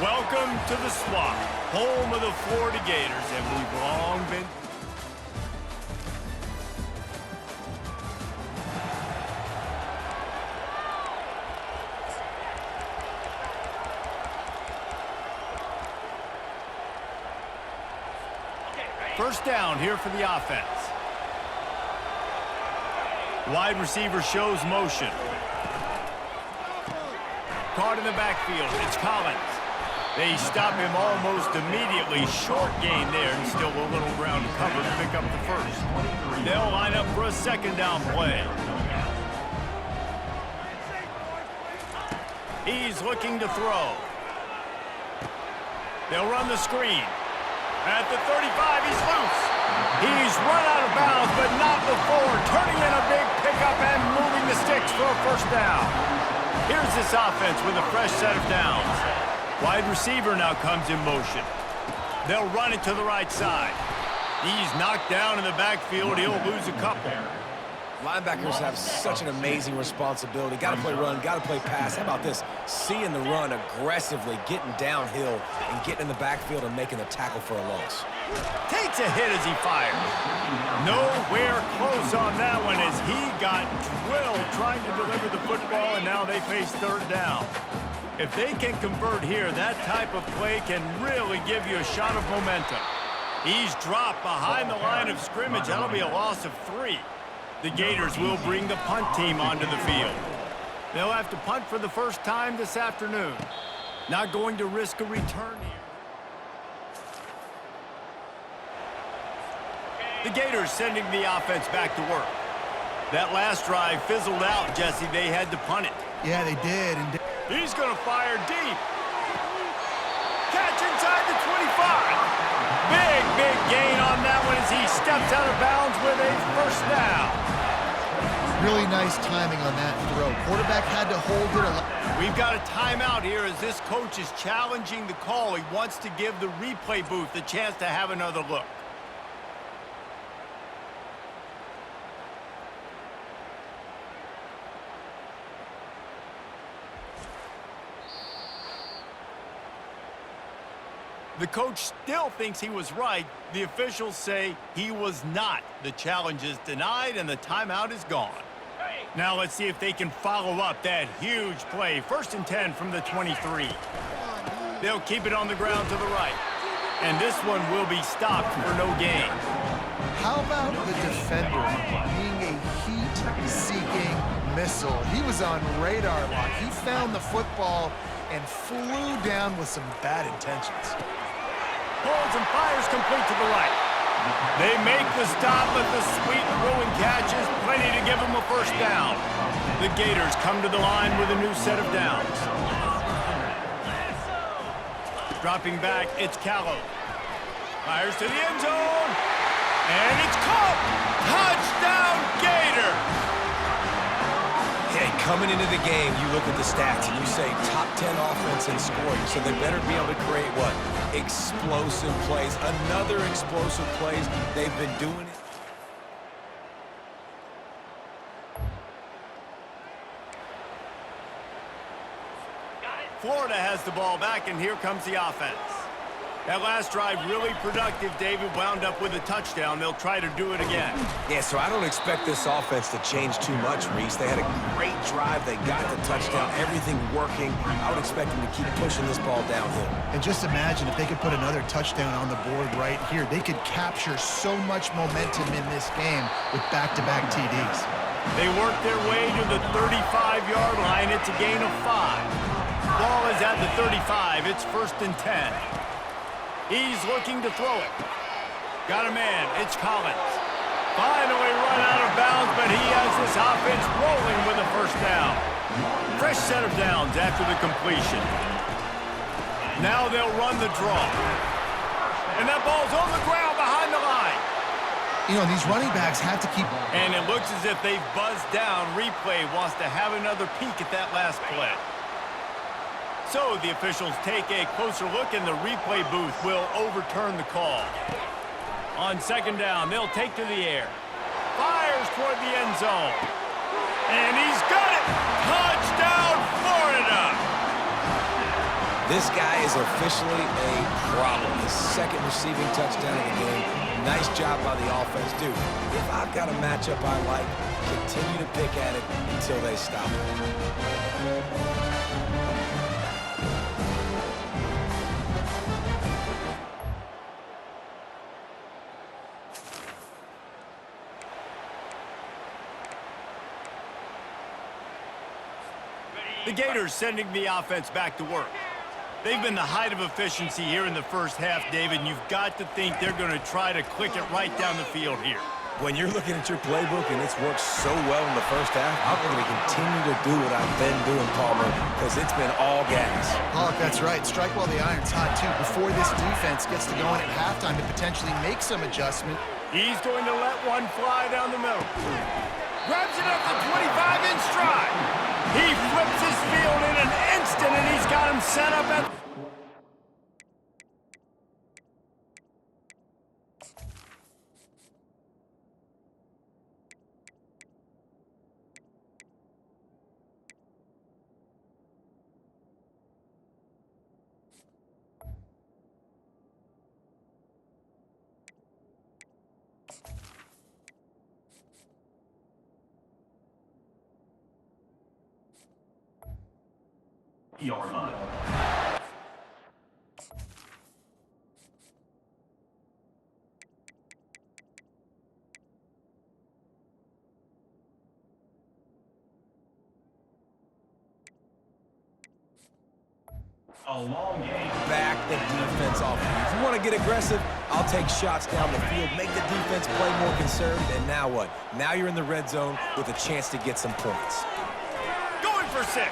Welcome to the Swamp, home of the Florida Gators, and we've long been... First down here for the offense. Wide receiver shows motion. Caught in the backfield, it's Collins. They stop him almost immediately. Short gain there, and still a little ground to cover to pick up the first. They'll line up for a second down play. He's looking to throw. They'll run the screen. At the 35, he's loose. He's run out of bounds, but not before turning in a big pickup and moving the sticks for a first down. Here's this offense with a fresh set of downs. Wide receiver now comes in motion. They'll run it to the right side. He's knocked down in the backfield. He'll lose a couple. Linebackers have such an amazing responsibility. Got to play run, got to play pass. How about this? Seeing the run aggressively, getting downhill, and getting in the backfield and making the tackle for a loss. Takes a hit as he fires. Nowhere close on that one as he got drilled trying to deliver the football, and now they face third down. If they can convert here, that type of play can really give you a shot of momentum. He's dropped behind the line of scrimmage. That'll be a loss of 3. The Gators will bring the punt team onto the field. They'll have to punt for the first time this afternoon. Not going to risk a return here. The Gators sending the offense back to work. That last drive fizzled out, Jesse. They had to punt it. Yeah, they did. And he's going to fire deep. Catch inside the 25. Big gain on that one as he steps out of bounds with a first down. Really nice timing on that throw. Quarterback had to hold it. We've got a timeout here as this coach is challenging the call. He wants to give the replay booth a chance to have another look. The coach still thinks he was right. The officials say he was not. The challenge is denied and the timeout is gone. Now let's see if they can follow up that huge play. 1st and 10 from the 23. They'll keep it on the ground to the right. And this one will be stopped for no gain. How about the defender being a heat-seeking missile? He was on radar lock. He found the football and flew down with some bad intentions. Pulls and fires complete to the right. They make the stop, but the sweet throwing catch is plenty to give them a first down. The Gators come to the line with a new set of downs. Dropping back, it's Callow. Fires to the end zone. And it's caught! Touchdown, Gators! Hey, coming into the game, you look at the stats and you say top 10 offense in scoring, so they better be able to create what? Explosive plays. Another explosive plays. They've been doing it. Florida has the ball back, and here comes the offense. That last drive really productive. David wound up with a touchdown. They'll try to do it again. Yeah, so I don't expect this offense to change too much, Reese. They had a great drive. They got the touchdown. Everything working. I would expect them to keep pushing this ball downhill. And just imagine if they could put another touchdown on the board right here. They could capture so much momentum in this game with back-to-back TDs. They work their way to the 35-yard line. It's a gain of 5. Ball is at the 35. It's 1st and 10. He's looking to throw it. Got a man. It's Collins. Finally run out of bounds, but he has this offense rolling with a first down. Fresh set of downs after the completion. Now they'll run the draw. And that ball's on the ground behind the line. You know, these running backs have to keep... And it looks as if they've buzzed down. Replay wants to have another peek at that last play. So the officials take a closer look, and the replay booth will overturn the call. On 2nd down, they'll take to the air. Fires toward the end zone. And he's got it! Touchdown, Florida! This guy is officially a problem. His second receiving touchdown of the game. Nice job by the offense. Dude, if I've got a matchup I like, continue to pick at it until they stop it. The Gators sending the offense back to work. They've been the height of efficiency here in the first half, David, and you've got to think they're going to try to click it right down the field here. When you're looking at your playbook and it's worked so well in the first half, I'm going to continue to do what I've been doing, Palmer, because it's been all gas. Oh, that's right. Strike while the iron's hot, too, before this defense gets to going at halftime to potentially make some adjustment. He's going to let one fly down the middle. Grabs it up to 25 in stride. He flips his field in an instant, and he's got him set up at... Your line. A long game. Back the defense off. If you want to get aggressive, I'll take shots down the field, make the defense play more conservative, and now what? Now you're in the red zone with a chance to get some points. Going for 6.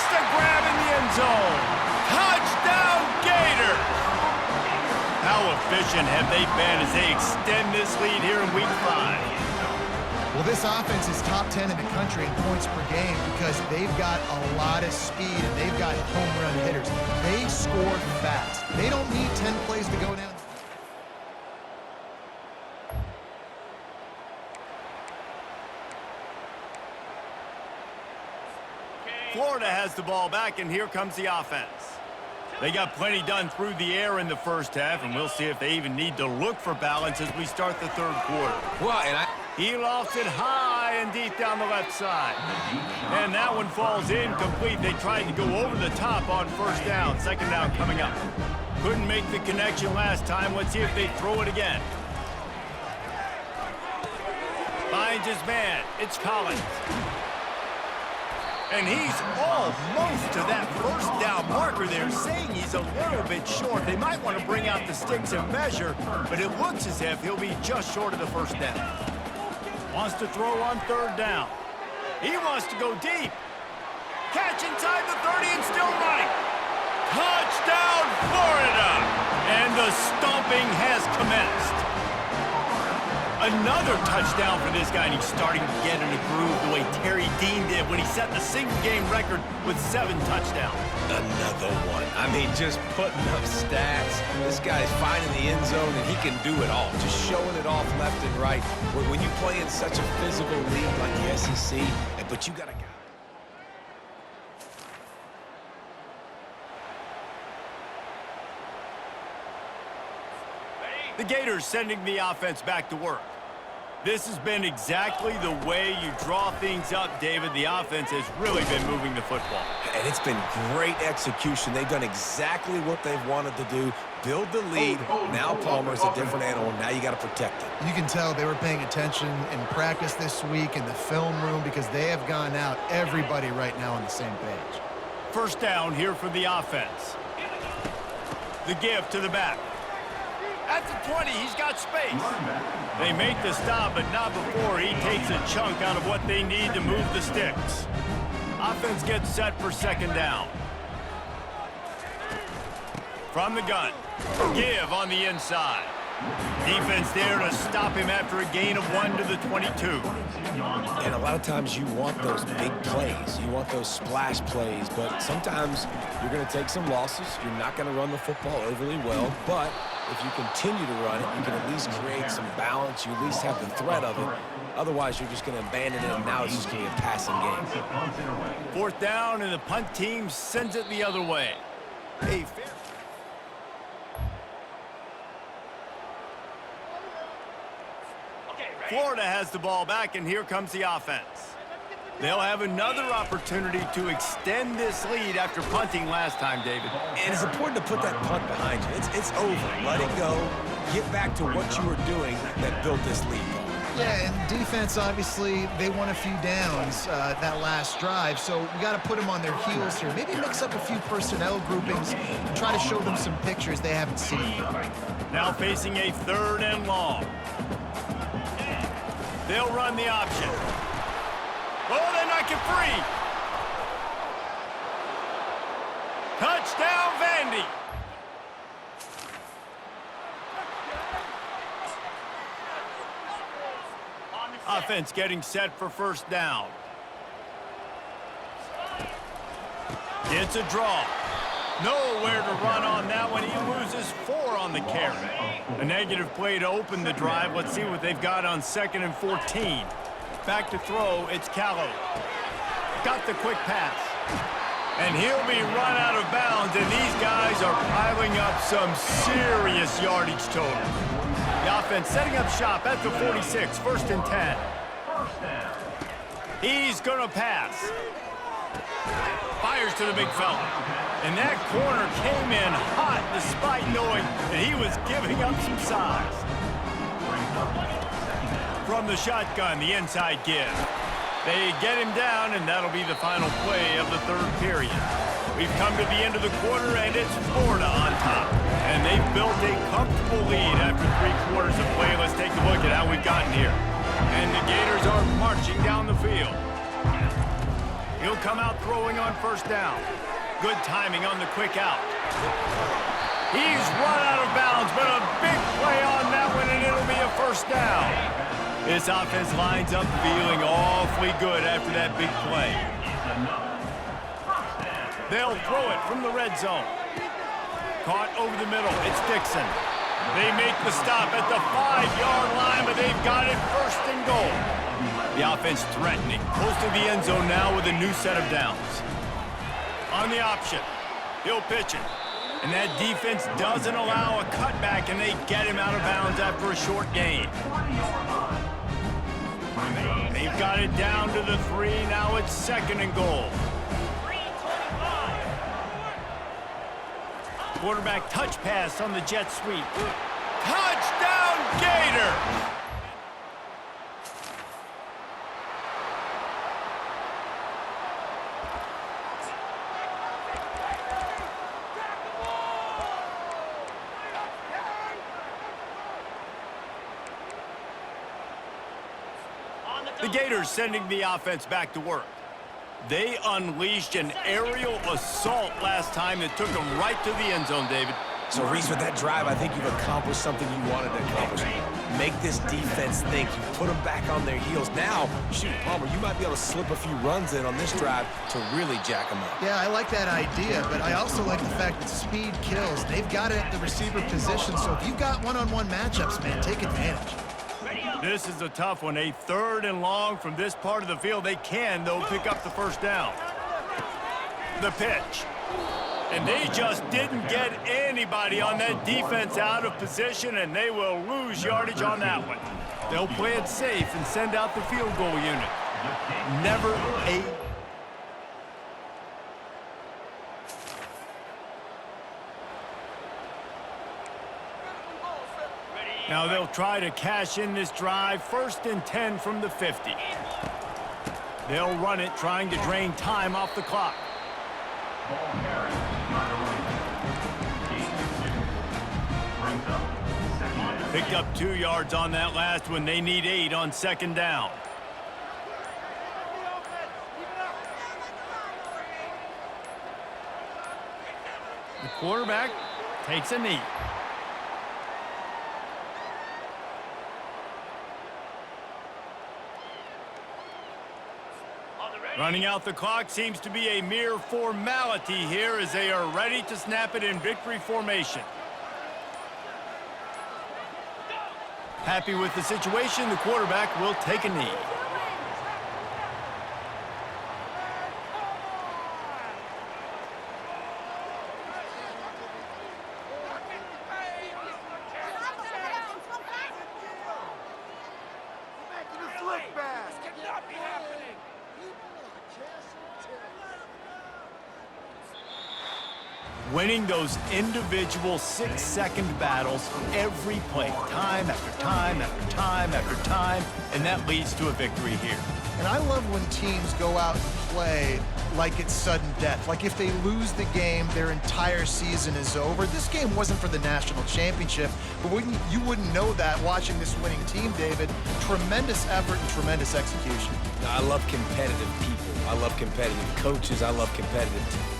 The grab in the end zone. Touchdown, Gators! How efficient have they been as they extend this lead here in Week 5? Well, this offense is top 10 in the country in points per game because they've got a lot of speed and they've got home run hitters. They score fast. They don't need 10 plays to go down. Florida has the ball back, and here comes the offense. They got plenty done through the air in the first half, and we'll see if they even need to look for balance as we start the third quarter. Well, He lofts it high and deep down the left side. And that one falls incomplete. They tried to go over the top on first down. Second down coming up. Couldn't make the connection last time. Let's see if they throw it again. Finds his man. It's Collins. And he's almost to that first down marker there, saying he's a little bit short. They might want to bring out the sticks and measure, but it looks as if he'll be just short of the first down. Wants to throw on third down. He wants to go deep. Catch inside the 30 and still running. Touchdown, Florida! And the stomping has commenced. Another touchdown for this guy, and he's starting to get in a groove the way Terry Dean did when he set the single-game record with 7 touchdowns. Another one. I mean, just putting up stats. This guy's finding the end zone, and he can do it all. Just showing it off left and right. When you play in such a physical league like the SEC, but you got to... The Gators sending the offense back to work. This has been exactly the way you draw things up, David. The offense has really been moving the football. And it's been great execution. They've done exactly what they've wanted to do. Build the lead. Now Palmer's a different animal. Now you got to protect it. You can tell they were paying attention in practice this week in the film room because they have gone out, everybody right now on the same page. First down here for the offense. The give to the back. At the 20, he's got space. They make the stop, but not before he takes a chunk out of what they need to move the sticks. Offense gets set for second down. From the gun. Give on the inside. Defense there to stop him after a gain of 1 to the 22. And a lot of times you want those big plays. You want those splash plays, but sometimes you're going to take some losses. You're not going to run the football overly well, but If you continue to run it, you can at least create some balance. You at least have the threat of it. Otherwise, you're just going to abandon it, and now it's just going to be a passing game. 4th down, and the punt team sends it the other way. Hey, Florida has the ball back, and here comes the offense. They'll have another opportunity to extend this lead after punting last time, David. And it's important to put that punt behind you. It's over. Let it go. Get back to what you were doing that built this lead. Yeah, and defense, obviously, they won a few downs that last drive, so we got to put them on their heels here. Maybe mix up a few personnel groupings and try to show them some pictures they haven't seen yet. Now facing a 3rd and long. They'll run the option. Oh, they knock it free. Touchdown, Vandy. Offense getting set for 1st down. It's a draw. Nowhere to run on that one. He loses 4 on the carry. A negative play to open the drive. Let's see what they've got on 2nd and 14. Back to throw, it's Callow. Got the quick pass. And he'll be run out of bounds, and these guys are piling up some serious yardage totals. The offense setting up shop at the 46, 1st and 10. He's going to pass. Fires to the big fella. And that corner came in hot despite knowing that he was giving up some size. From the shotgun, the inside give. They get him down, and that'll be the final play of the 3rd period. We've come to the end of the quarter, and it's Florida on top. And they've built a comfortable lead after 3 quarters of play. Let's take a look at how we've gotten here. And the Gators are marching down the field. He'll come out throwing on 1st down. Good timing on the quick out. He's run out of bounds, but a big play on that one, and it'll be a 1st down. This offense lines up feeling awfully good after that big play. They'll throw it from the red zone. Caught over the middle. It's Dixon. They make the stop at the 5-yard line, but they've got it 1st and goal. The offense threatening. Close to the end zone now with a new set of downs. On the option, he'll pitch it. And that defense doesn't allow a cutback, and they get him out of bounds after a short gain. They've got it down to the 3. Now it's 2nd and goal. Quarterback touch pass on the jet sweep. Touchdown, Gator! The Gators sending the offense back to work. They unleashed an aerial assault last time that took them right to the end zone, David. So, Reese, with that drive, I think you've accomplished something you wanted to accomplish. Make this defense think. You put them back on their heels. Now, shoot, Palmer, you might be able to slip a few runs in on this drive to really jack them up. Yeah, I like that idea, but I also like the fact that speed kills. They've got it at the receiver position, so if you've got one-on-one matchups, man, take advantage. This is a tough one. A 3rd and long from this part of the field. They can, though, pick up the 1st down. The pitch. And they just didn't get anybody on that defense out of position, and they will lose yardage on that one. They'll play it safe and send out the field goal unit. Never a... Now they'll try to cash in this drive. 1st and 10 from the 50. They'll run it, trying to drain time off the clock. Picked up 2 yards on that last one. They need 8 on 2nd down. The quarterback takes a knee. Running out the clock seems to be a mere formality here as they are ready to snap it in victory formation. Happy with the situation, the quarterback will take a knee. Winning those individual 6-second battles every play, time after time after time after time, and that leads to a victory here. And I love when teams go out and play like it's sudden death. Like if they lose the game, their entire season is over. This game wasn't for the national championship, but you wouldn't know that watching this winning team, David. Tremendous effort and tremendous execution. I love competitive people. I love competitive coaches. I love competitive teams.